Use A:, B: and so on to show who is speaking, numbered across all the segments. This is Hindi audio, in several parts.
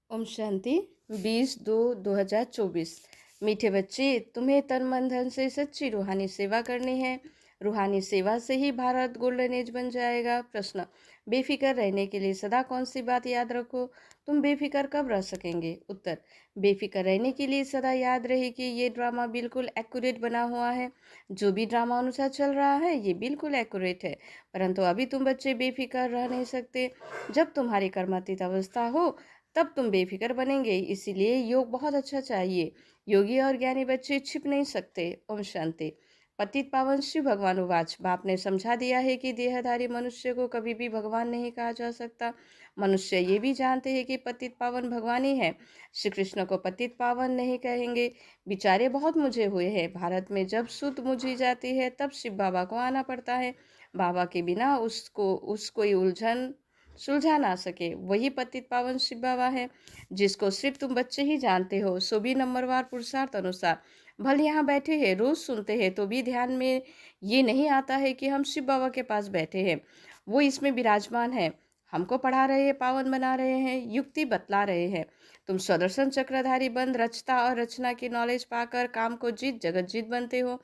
A: ओम शांति 20-2-2024। मीठे बच्चे, तुम्हें तन मन धन से सच्ची रूहानी सेवा करनी है। रूहानी सेवा से ही भारत गोल्डन एज बन जाएगा। प्रश्न, बेफिक्र रहने के लिए सदा कौन सी बात याद रखो? तुम बेफिक्र कब रह सकेंगे? उत्तर, बेफिक्र रहने के लिए सदा याद रहे कि ये ड्रामा बिल्कुल एक्यूरेट बना हुआ है। जो भी ड्रामा अनुसार चल रहा है ये बिल्कुल एक्यूरेट है, परंतु अभी तुम बच्चे बेफिक्र रह नहीं सकते। जब तुम्हारी कर्मातीत अवस्था हो तब तुम बेफिक्र बनेंगे। इसीलिए योग बहुत अच्छा चाहिए। योगी और ज्ञानी बच्चे छिप नहीं सकते। ओम शांति। पतित पावन शिव भगवान उवाच। बाप ने समझा दिया है कि देहधारी मनुष्य को कभी भी भगवान नहीं कहा जा सकता। मनुष्य ये भी जानते हैं कि पतित पावन भगवान ही है। श्री कृष्ण को पतित पावन नहीं कहेंगे। बेचारे बहुत मुझे हुए हैं। भारत में जब सुध मुझी जाती है तब शिव बाबा को आना पड़ता है। बाबा के बिना उस कोई उलझन सुलझा ना सके। वही पतित पावन शिव बाबा है जिसको सिर्फ तुम बच्चे ही जानते हो। सो भी नंबरवार पुरुषार्थ अनुसार भले यहाँ बैठे हैं, रोज सुनते हैं, तो भी ध्यान में ये नहीं आता है कि हम शिव बाबा के पास बैठे हैं। वो इसमें विराजमान है, हमको पढ़ा रहे हैं, पावन बना रहे हैं, युक्ति बतला रहे हैं। तुम स्वदर्शन चक्रधारी बंद रचता और रचना की नॉलेज पाकर काम को जीत जगत जीत बनते हो,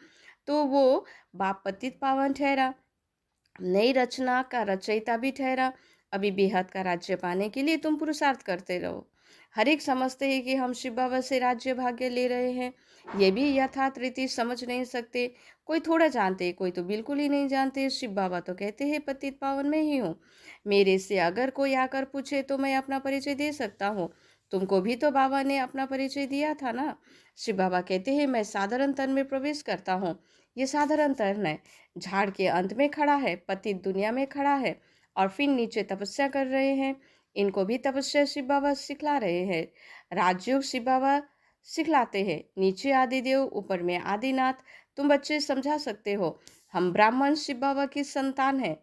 A: तो वो बाप पतित पावन ठहरा, नई रचना का रचयिता भी ठहरा। अभी बेहद का राज्य पाने के लिए तुम पुरुषार्थ करते रहो। हर एक समझते हैं कि हम शिव बाबा से राज्य भाग्य ले रहे हैं। ये भी यथार्थ रीति समझ नहीं सकते। कोई थोड़ा जानते, कोई तो बिल्कुल ही नहीं जानते। शिव बाबा तो कहते हैं पतित पावन में ही हूँ। मेरे से अगर कोई आकर पूछे तो मैं अपना परिचय दे सकता हूँ। तुमको भी तो बाबा ने अपना परिचय दिया था ना। शिव बाबा कहते हैं मैं साधारण तन में प्रवेश करता हूँ। ये साधारण तन है, झाड़ के अंत में खड़ा है, पतित दुनिया में खड़ा है और फिर नीचे तपस्या कर रहे हैं। इनको भी तपस्या शिव बाबा सिखला रहे हैं। राजयोग शिव बाबा सिखलाते हैं। नीचे आदिदेव, ऊपर में आदिनाथ। तुम बच्चे समझा सकते हो। हम ब्राह्मण शिव बाबा की संतान हैं।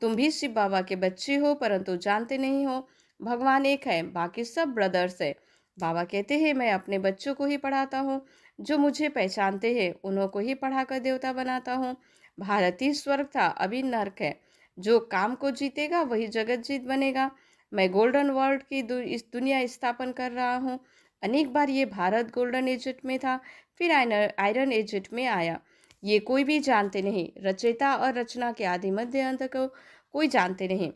A: तुम भी शिव बाबा के बच्चे हो, परंतु जानते नहीं हो। भगवान एक है, बाकी सब ब्रदर्स है। बाबा कहते हैं मैं अपने बच्चों को ही पढ़ाता हूँ। जो मुझे पहचानते हैं उन्हों को ही पढ़ाकर देवता बनाता हूँ। भारत ही स्वर्ग था, अभी नर्क है। जो काम को जीतेगा वही जगत जीत बनेगा। मैं गोल्डन वर्ल्ड की इस दुनिया स्थापन कर रहा हूँ। अनेक बार ये भारत गोल्डन एज में था, फिर आयरन एज में आया। ये कोई भी जानते नहीं। रचयिता और रचना के आदि मध्य अंत को कोई जानते नहीं।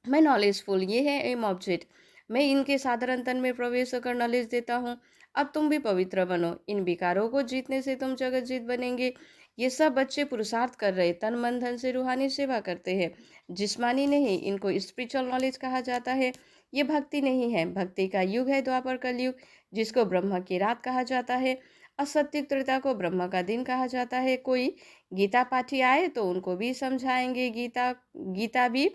A: मैं नॉलेजफुल, ये है एम ऑब्जेक्ट। मैं इनके साधारण तन में प्रवेश कर नॉलेज देता हूँ। अब तुम भी पवित्र बनो। इन विकारों को जीतने से तुम जगत जीत बनेंगे। ये सब बच्चे पुरुषार्थ कर रहे, तन मन धन से रूहानी सेवा करते हैं, जिस्मानी नहीं। इनको स्पिरिचुअल नॉलेज कहा जाता है। ये भक्ति नहीं है। भक्ति का युग है द्वापर कलयुग, जिसको ब्रह्म की रात कहा जाता है। असत्य त्रेता को ब्रह्म का दिन कहा जाता है। कोई गीता पाठी आए तो उनको भी समझाएंगे। गीता गीता भी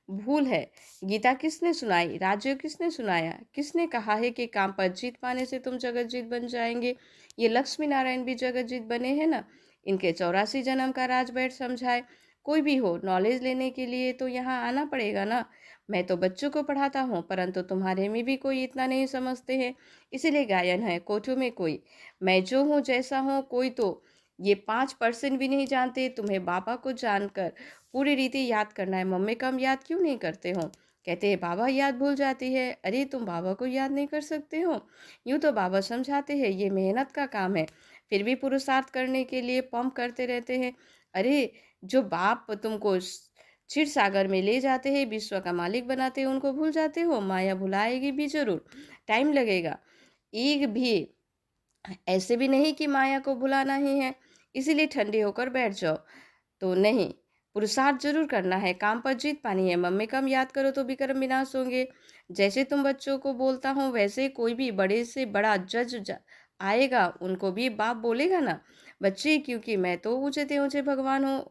A: भूल है। गीता किसने सुनाई? राजयोग किसने सुनाया? किसने कहा है कि काम पर जीत पाने से तुम जगत जीत बन जाएंगे? ये लक्ष्मी नारायण भी जगत जीत बने हैं ना। इनके 84 जन्म का राज बैठ समझाए। कोई भी हो, नॉलेज लेने के लिए तो यहाँ आना पड़ेगा ना। मैं तो बच्चों को पढ़ाता हूँ, परंतु तुम्हारे में भी कोई इतना नहीं समझते हैं, इसीलिए गायन है कोठों में कोई। मैं जो हूँ जैसा हूँ, कोई तो ये 5% भी नहीं जानते। तुम्हें बाबा को जानकर पूरी रीति याद करना है। मम्मी कम याद क्यों नहीं करते हो? कहते हैं बाबा याद भूल जाती है। अरे तुम बाबा को याद नहीं कर सकते हो? यूँ तो बाबा समझाते हैं, ये मेहनत का काम है, फिर भी पुरुषार्थ करने के लिए पंप करते रहते हैं। अरे जो बाप तुमको क्षीर सागर में ले जाते हैं, विश्व का मालिक बनाते हैं, उनको भूल जाते हो? माया भुलाएगी भी जरूर, टाइम लगेगा। एक भी ऐसे भी नहीं कि माया को भुलाना ही है, इसीलिए ठंडे होकर बैठ जाओ तो नहीं। पुरुषार्थ जरूर करना है, काम पर जीत पानी है। मम्मी कम याद करो तो विक्रम विनाश होंगे। जैसे तुम बच्चों को बोलता हूँ वैसे कोई भी बड़े से बड़ा आएगा उनको भी बाप बोलेगा ना। बच्चे, क्योंकि मैं तो ऊंचे से ऊंचे भगवान हूँ।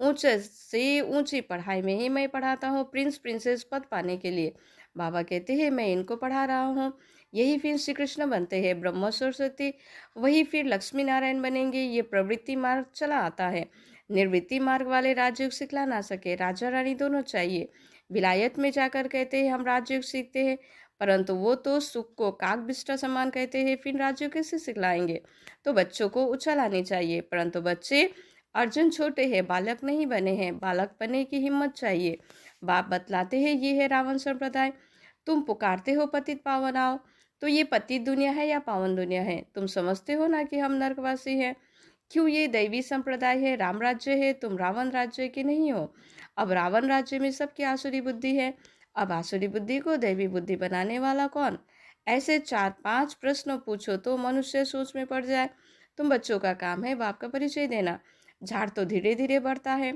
A: ऊंचे से ऊंची पढ़ाई में ही मैं पढ़ाता हूँ, प्रिंस प्रिंसेस पद पाने के लिए। बाबा कहते हैं मैं इनको पढ़ा रहा हूँ। यही फिर श्री कृष्ण बनते हैं, ब्रह्म सरस्वती। वही फिर लक्ष्मी नारायण बनेंगे। ये प्रवृत्ति मार्ग चला आता है। निर्वृत्ति मार्ग वाले राजयोग सिखला ना सके। राजा रानी दोनों चाहिए। विलायत में जाकर कहते हैं हम राजयोग सीखते हैं, परंतु वो तो सुख को काक बिस्टा समान कहते हैं, फिर राजयोग कैसे सिखलाएंगे? तो बच्चों को उछल आनी चाहिए, परंतु बच्चे अर्जुन छोटे हैं, बालक नहीं बने हैं। बालक बनने की हिम्मत चाहिए। बाप बतलाते हैं ये है रावण संप्रदाय। तुम पुकारते हो पतित पावन आओ, तो ये पतित दुनिया है या पावन दुनिया है? तुम समझते हो ना कि हम नरकवासी हैं। क्यों ये दैवी संप्रदाय है, राम राज्य है, तुम रावण राज्य के नहीं हो। अब रावण राज्य में सबकी आसुरी बुद्धि है। अब आसुरी बुद्धि को दैवी बुद्धि बनाने वाला कौन? ऐसे 4-5 प्रश्न पूछो तो मनुष्य सोच में पड़ जाए। तुम बच्चों का काम है बाप का परिचय देना। झाड़ तो धीरे धीरे बढ़ता है,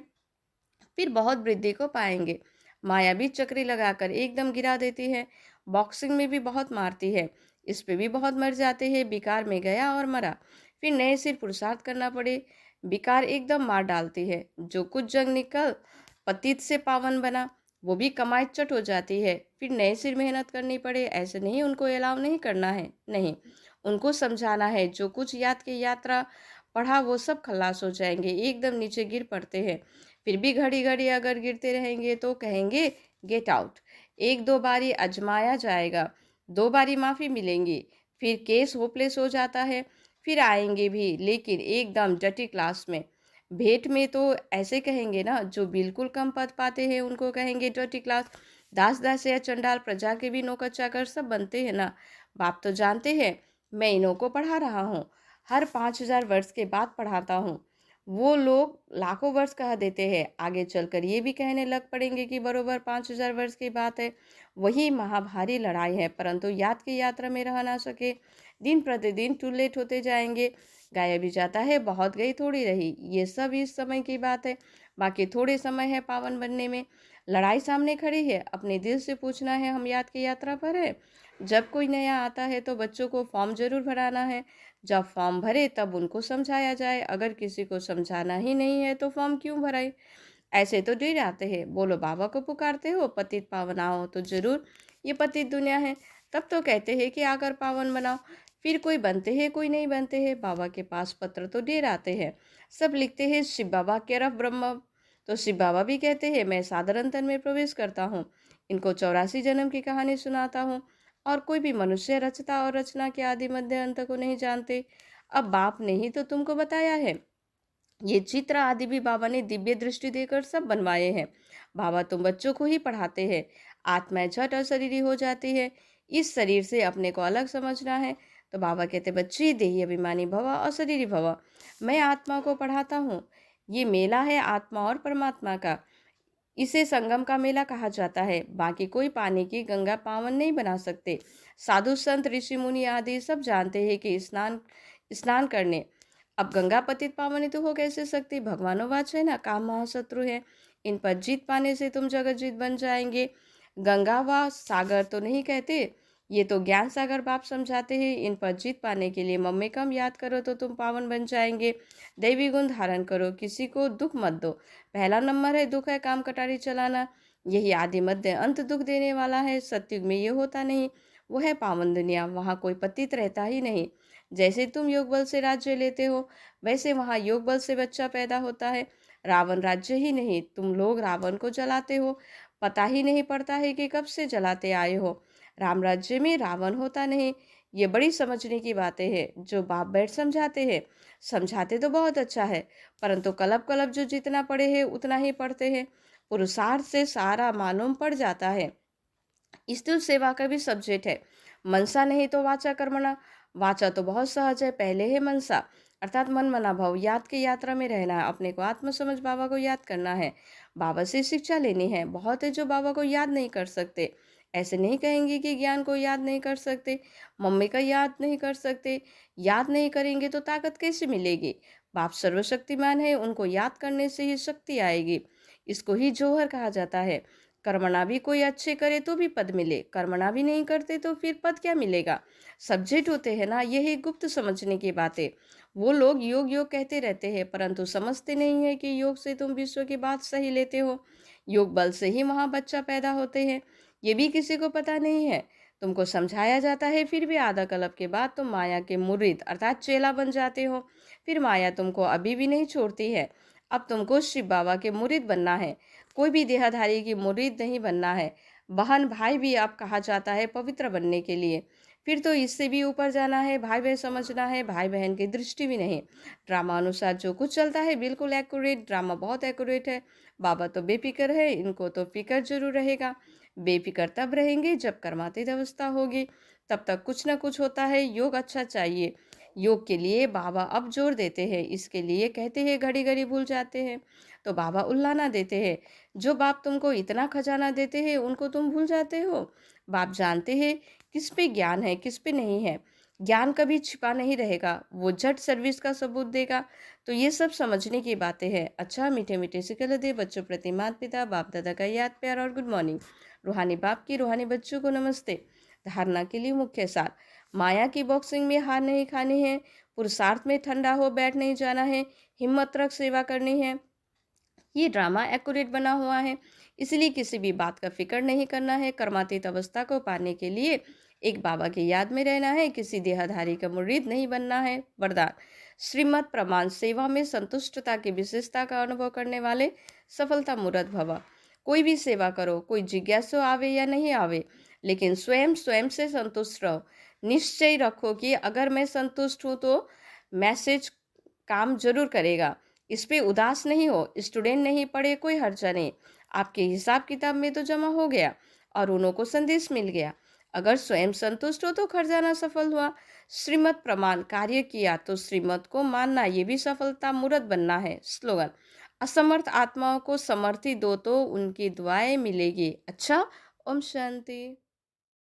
A: फिर बहुत वृद्धि को पाएंगे। माया भी चक्री लगाकर एकदम गिरा देती है। बॉक्सिंग में भी बहुत मारती है, इस पे भी बहुत मर जाते हैं। बिकार में गया और मरा, फिर नए सिर पुरुषार्थ करना पड़े। बिकार एकदम मार डालती है। जो कुछ जंग निकल पतित से पावन बना, वो भी कमाई चट हो जाती है। फिर नए सिर मेहनत करनी पड़े। ऐसे नहीं, उनको अलाव नहीं करना है, नहीं, उनको समझाना है। जो कुछ याद की यात्रा पढ़ा वो सब खल्लास हो जाएंगे, एकदम नीचे गिर पड़ते हैं। फिर भी घड़ी घड़ी अगर गिरते रहेंगे तो कहेंगे गेट आउट। एक दो बारी आजमाया जाएगा, दो बारी माफ़ी मिलेंगी, फिर केस होपलेस हो जाता है। फिर आएंगे भी, लेकिन एकदम डटी क्लास में। भेंट में तो ऐसे कहेंगे ना, जो बिल्कुल कम पद पाते हैं उनको कहेंगे डटी क्लास। दास दास या चंडाल प्रजा के भी नौकर चाकर सब बनते हैं ना। बाप तो जानते हैं, मैं इन्हों को पढ़ा रहा हूँ, हर 5,000 वर्ष के बाद पढ़ाता हूँ। वो लोग लाखों वर्ष कह देते हैं, आगे चलकर ये भी कहने लग पड़ेंगे कि बरोबर 5,000 वर्ष की बात है। वही महाभारी लड़ाई है, परंतु याद की यात्रा में रह ना सके। दिन प्रतिदिन टू लेट होते जाएंगे। गाया भी जाता है, बहुत गई थोड़ी रही। ये सब इस समय की बात है, बाकी थोड़े समय है पावन बनने में। लड़ाई सामने खड़ी है, अपने दिल से पूछना है, हम याद की यात्रा पर है। जब कोई नया आता है तो बच्चों को फॉर्म जरूर भराना है। जब फॉर्म भरे तब उनको समझाया जाए। अगर किसी को समझाना ही नहीं है तो फॉर्म क्यों भराए? ऐसे तो डर आते हैं। बोलो बाबा को पुकारते हो, पतित पावन आओ, तो जरूर ये पतित दुनिया है। तब तो कहते हैं कि आकर पावन बनाओ। फिर कोई बनते हैं, कोई नहीं बनते हैं। बाबा के पास पत्र तो ढेर आते हैं, सब लिखते हैं शिव बाबा केयर ऑफ ब्रह्म। तो शिव बाबा भी कहते हैं मैं साधारण तन में प्रवेश करता हूँ, इनको 84 जन्म की कहानी सुनाता हूँ। और कोई भी मनुष्य रचता और रचना के आदि मध्य अंत को नहीं जानते। अब बाप ने ही तो तुमको बताया है। ये चित्र आदि भी बाबा ने दिव्य दृष्टि देकर सब बनवाए हैं। बाबा तुम बच्चों को ही पढ़ाते हैं। आत्मा झट अशरीरी हो जाती है, इस शरीर से अपने को अलग समझना है। तो बाबा कहते बच्ची देही अभिमानी भव अशरीरी भव। मैं आत्मा को पढ़ाता हूँ। ये मेला है आत्मा और परमात्मा का, इसे संगम का मेला कहा जाता है। बाकी कोई पानी की गंगा पावन नहीं बना सकते। साधु संत ऋषि मुनि आदि सब जानते हैं कि स्नान स्नान करने। अब गंगा पतित पावनी तो हो कैसे सकती? भगवानोवाच है ना, काम महाशत्रु है, इन पर जीत पाने से तुम जगत जीत बन जाएंगे। गंगा व सागर तो नहीं कहते, ये तो ज्ञान सागर बाप समझाते हैं। इन पर जीत पाने के लिए मम्मी कम याद करो तो तुम पावन बन जाएंगे। दैवी गुण धारण करो, किसी को दुख मत दो। पहला नंबर है दुख है काम कटारी चलाना, यही आदि मध्य अंत दुख देने वाला है। सत्युग में ये होता नहीं, वो है पावन दुनिया, वहाँ कोई पतित रहता ही नहीं। जैसे तुम योग बल से राज्य लेते हो, वैसे वहाँ योग बल से बच्चा पैदा होता है। रावण राज्य ही नहीं, तुम लोग रावण को जलाते हो, पता ही नहीं पड़ता है कि कब से जलाते आए हो। राम राज्य में रावण होता नहीं। ये बड़ी समझने की बातें हैं जो बाप बैठ समझाते हैं। समझाते तो बहुत अच्छा है, परंतु कलब कलब जो जितना पढ़े हैं उतना ही पढ़ते हैं। पुरुषार्थ से सारा मालूम पड़ जाता है। स्थूल सेवा का भी सब्जेक्ट है। मनसा नहीं तो वाचा कर्मणा। वाचा तो बहुत सहज है, पहले है मनसा, अर्थात मन मना भाव। याद की यात्रा में रहना है, अपने को आत्म समझ बाबा को याद करना है, बाबा से शिक्षा लेनी है। बहुत है जो बाबा को याद नहीं कर सकते। ऐसे नहीं कहेंगे कि ज्ञान को याद नहीं कर सकते, मम्मी का याद नहीं कर सकते। याद नहीं करेंगे तो ताकत कैसे मिलेगी? बाप सर्वशक्तिमान है, उनको याद करने से ही शक्ति आएगी। इसको ही जोहर कहा जाता है। कर्मणा भी कोई अच्छे करे तो भी पद मिले, कर्मणा भी नहीं करते तो फिर पद क्या मिलेगा? सब्जेक्ट होते हैं ना, यही गुप्त समझने की बातें। वो लोग योग योग कहते रहते हैं, परंतु समझते नहीं है कि योग से तुम विश्व की बात सही लेते हो। योग बल से ही वहाँ बच्चा पैदा होते हैं, ये भी किसी को पता नहीं है। तुमको समझाया जाता है, फिर भी आधा कल्प के बाद तुम माया के मुरीद अर्थात चेला बन जाते हो। फिर माया तुमको अभी भी नहीं छोड़ती है। अब तुमको शिव बाबा के मुरीद बनना है, कोई भी देहधारी की मुरीद नहीं बनना है। बहन भाई भी अब कहा जाता है पवित्र बनने के लिए। फिर तो इससे भी ऊपर जाना है, भाई बहन समझना है, भाई बहन की दृष्टि भी नहीं। ड्रामा अनुसार जो कुछ चलता है बिल्कुल एक्यूरेट, ड्रामा बहुत एक्यूरेट है। बाबा तो बेफिक्र है, इनको तो फिक्र जरूर रहेगा। बेफिक्र तब रहेंगे जब कर्मातीत अवस्था होगी, तब तक कुछ ना कुछ होता है। योग अच्छा चाहिए। योग के लिए बाबा अब जोर देते हैं, इसके लिए कहते हैं घड़ी घड़ी भूल जाते हैं। तो बाबा उल्लाना देते हैं, जो बाप तुमको इतना खजाना देते हैं उनको तुम भूल जाते हो। बाप जानते हैं किस पे ज्ञान है किस पे नहीं है। ज्ञान कभी छिपा नहीं रहेगा, वो झट सर्विस का सबूत देगा। तो ये सब समझने की बातें हैं। अच्छा, मीठे मीठे से कल दे बच्चों प्रति माता पिता बाप दादा का याद प्यार और गुड मॉर्निंग। रूहानी बाप की रूहानी बच्चों को नमस्ते। धारणा के लिए मुख्य सार: माया की बॉक्सिंग में हार नहीं खानी है, पुरुषार्थ में ठंडा हो बैठ नहीं जाना है, हिम्मत रख सेवा करनी है। ये ड्रामा एक्यूरेट बना हुआ है, इसलिए किसी भी बात का फिक्र नहीं करना है। कर्मातीत अवस्था को पाने के लिए एक बाबा की याद में रहना है, किसी देहधारी का मुरीद नहीं बनना है। वरदान: श्रीमद् प्रमाण सेवा में संतुष्टता की विशेषता का अनुभव करने वाले सफलता मूर्त भव। कोई भी सेवा करो, कोई जिज्ञासु आवे या नहीं आवे, लेकिन स्वयं स्वयं से संतुष्ट रहो। निश्चय रखो कि अगर मैं संतुष्ट हूँ तो मैसेज काम जरूर करेगा। इस पे उदास नहीं हो। स्टूडेंट नहीं पढ़े कोई हर्जा नहीं, आपके हिसाब किताब में तो जमा हो गया और उन्हों को संदेश मिल गया। अगर स्वयं संतुष्ट हो तो खर्जाना सफल हुआ। श्रीमत प्रमाण कार्य किया तो श्रीमत को मानना, ये भी सफलता मूर्त बनना है। स्लोगन: असमर्थ आत्माओं को समर्थी दो तो उनकी दुआएं मिलेगी। अच्छा, ओम शांति।